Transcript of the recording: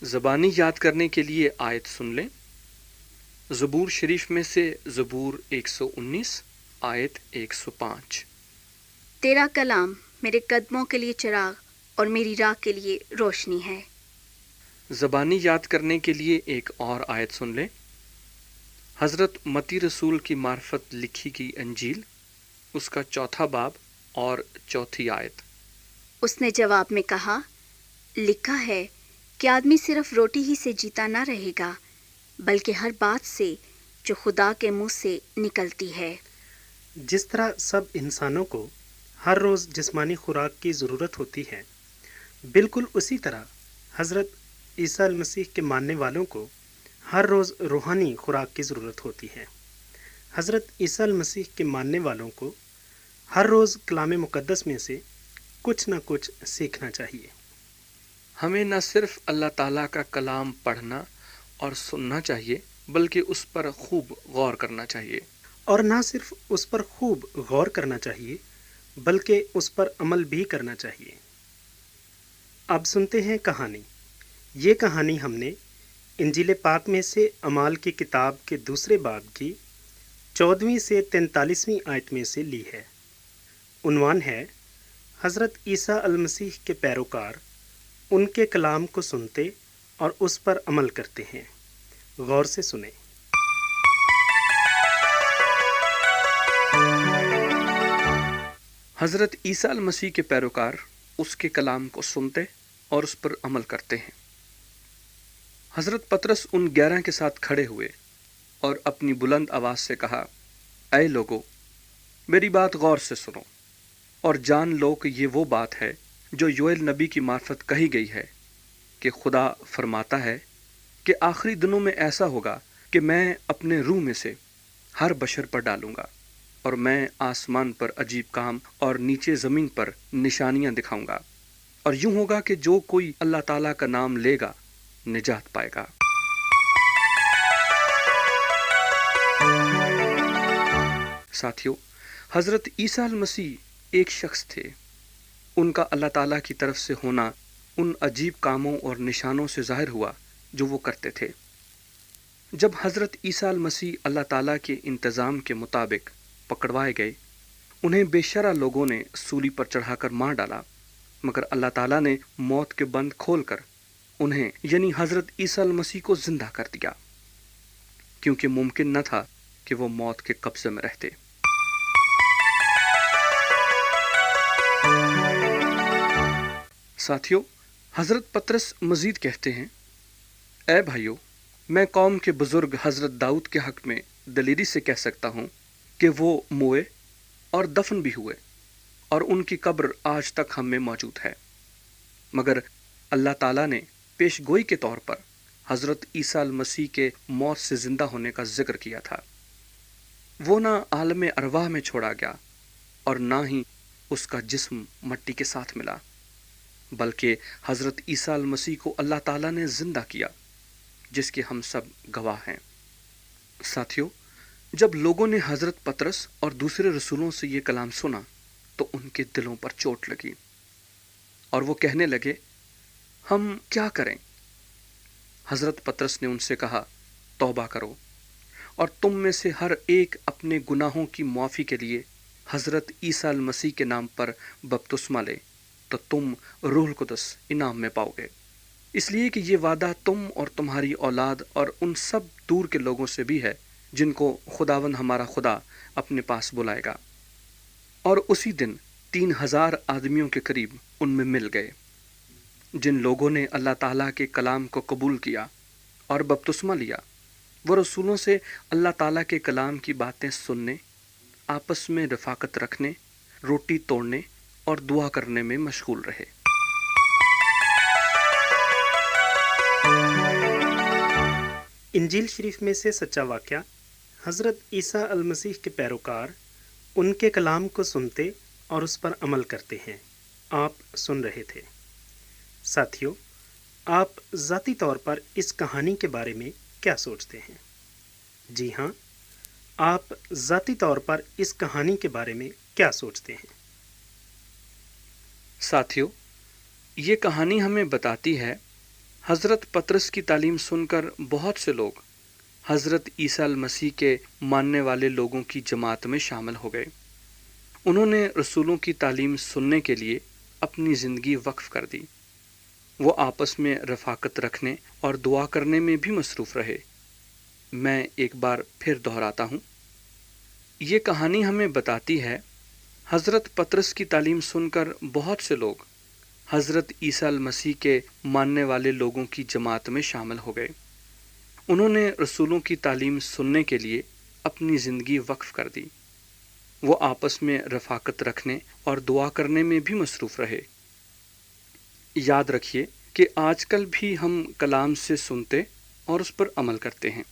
زبانی یاد کرنے کے لیے آیت سن لیں۔ زبور شریف میں سے زبور 119 آیت 105۔ تیرا کلام میرے قدموں کے لیے چراغ اور میری راہ کے لیے روشنی ہے۔ زبانی یاد کرنے کے لیے ایک اور آیت سن لیں۔ حضرت متی رسول کی معرفت لکھی گئی انجیل، اس کا 4 باب اور 4 آیت۔ اس نے جواب میں کہا، لکھا ہے کہ آدمی صرف روٹی ہی سے جیتا نہ رہے گا، بلکہ ہر بات سے جو خدا کے منہ سے نکلتی ہے۔ جس طرح سب انسانوں کو ہر روز جسمانی خوراک کی ضرورت ہوتی ہے، بالکل اسی طرح حضرت عیسیٰ المسیح کے ماننے والوں کو ہر روز روحانی خوراک کی ضرورت ہوتی ہے۔ حضرت عیسیٰ المسیح کے ماننے والوں کو ہر روز کلام مقدس میں سے کچھ نہ کچھ سیکھنا چاہیے۔ ہمیں نہ صرف اللہ تعالیٰ کا کلام پڑھنا اور سننا چاہیے، بلکہ اس پر خوب غور کرنا چاہیے۔ اور نہ صرف اس پر خوب غور کرنا چاہیے، بلکہ اس پر عمل بھی کرنا چاہیے۔ اب سنتے ہیں کہانی۔ یہ کہانی ہم نے انجیل پاک میں سے اعمال کی کتاب کے 2 باب کی 14 سے 43 آیت میں سے لی ہے۔ عنوان ہے، حضرت عیسیٰ المسیح کے پیروکار ان کے کلام کو سنتے اور اس پر عمل کرتے ہیں۔ غور سے سنیں۔ حضرت عیسیٰ المسیح کے پیروکار اس کے کلام کو سنتے اور اس پر عمل کرتے ہیں۔ حضرت پطرس ان 11 کے ساتھ کھڑے ہوئے اور اپنی بلند آواز سے کہا، اے لوگو، میری بات غور سے سنو اور جان لو کہ یہ وہ بات ہے جو یوئیل نبی کی معرفت کہی گئی ہے کہ خدا فرماتا ہے کہ آخری دنوں میں ایسا ہوگا کہ میں اپنے روح میں سے ہر بشر پر ڈالوں گا، اور میں آسمان پر عجیب کام اور نیچے زمین پر نشانیاں دکھاؤں گا، اور یوں ہوگا کہ جو کوئی اللہ تعالیٰ کا نام لے گا نجات پائے گا۔ ساتھیو، حضرت عیسیٰ المسیح ایک شخص تھے۔ ان کا اللہ تعالیٰ کی طرف سے ہونا ان عجیب کاموں اور نشانوں سے ظاہر ہوا جو وہ کرتے تھے۔ جب حضرت عیسیٰ المسیح اللہ تعالیٰ کے انتظام کے مطابق پکڑوائے گئے، انہیں بے شرح لوگوں نے سولی پر چڑھا کر مار ڈالا، مگر اللہ تعالیٰ نے موت کے بند کھول کر انہیں یعنی حضرت عیسیٰ المسیح کو زندہ کر دیا، کیونکہ ممکن نہ تھا کہ وہ موت کے قبضے میں رہتے۔ ساتھیو، حضرت پطرس مزید کہتے ہیں، اے بھائیو، میں قوم کے بزرگ حضرت داؤد کے حق میں دلیری سے کہہ سکتا ہوں کہ وہ موئے اور دفن بھی ہوئے، اور ان کی قبر آج تک ہم میں موجود ہے، مگر اللہ تعالیٰ نے پیش گوئی کے طور پر حضرت عیسیٰ المسیح کے موت سے زندہ ہونے کا ذکر کیا تھا۔ وہ نہ عالم ارواح میں چھوڑا گیا اور نہ ہی اس کا جسم مٹی کے ساتھ ملا، بلکہ حضرت عیسیٰ المسیح کو اللہ تعالیٰ نے زندہ کیا، جس کے ہم سب گواہ ہیں۔ ساتھیو، جب لوگوں نے حضرت پطرس اور دوسرے رسولوں سے یہ کلام سنا تو ان کے دلوں پر چوٹ لگی، اور وہ کہنے لگے، ہم کیا کریں؟ حضرت پطرس نے ان سے کہا، توبہ کرو اور تم میں سے ہر ایک اپنے گناہوں کی معافی کے لیے حضرت عیسیٰ المسیح کے نام پر بپتسمہ لے، تو تم روح القدس انعام میں پاؤ گے، اس لیے کہ یہ وعدہ تم اور تمہاری اولاد اور ان سب دور کے لوگوں سے بھی ہے جن کو خداوند ہمارا خدا اپنے پاس بلائے گا۔ اور اسی دن 3000 آدمیوں کے قریب ان میں مل گئے، جن لوگوں نے اللہ تعالیٰ کے کلام کو قبول کیا اور بپتسمہ لیا۔ وہ رسولوں سے اللہ تعالیٰ کے کلام کی باتیں سننے، آپس میں رفاقت رکھنے، روٹی توڑنے اور دعا کرنے میں مشغول رہے۔ انجیل شریف میں سے سچا واقعہ، حضرت عیسیٰ المسیح کے پیروکار ان کے کلام کو سنتے اور اس پر عمل کرتے ہیں۔ آپ سن رہے تھے۔ ساتھیو، آپ ذاتی طور پر اس کہانی کے بارے میں کیا سوچتے ہیں؟ جی ہاں، آپ ذاتی طور پر اس کہانی کے بارے میں کیا سوچتے ہیں؟ ساتھیو، یہ کہانی ہمیں بتاتی ہے حضرت پطرس کی تعلیم سن کر بہت سے لوگ حضرت عیسیٰ المسیح کے ماننے والے لوگوں کی جماعت میں شامل ہو گئے۔ انہوں نے رسولوں کی تعلیم سننے کے لیے اپنی زندگی وقف کر دی۔ وہ آپس میں رفاقت رکھنے اور دعا کرنے میں بھی مصروف رہے۔ میں ایک بار پھر دہراتا ہوں، یہ کہانی ہمیں بتاتی ہے حضرت پطرس کی تعلیم سن کر بہت سے لوگ حضرت عیسیٰ المسیح کے ماننے والے لوگوں کی جماعت میں شامل ہو گئے۔ انہوں نے رسولوں کی تعلیم سننے کے لیے اپنی زندگی وقف کر دی۔ وہ آپس میں رفاقت رکھنے اور دعا کرنے میں بھی مصروف رہے۔ یاد رکھیے کہ آج کل بھی ہم کلام سے سنتے اور اس پر عمل کرتے ہیں۔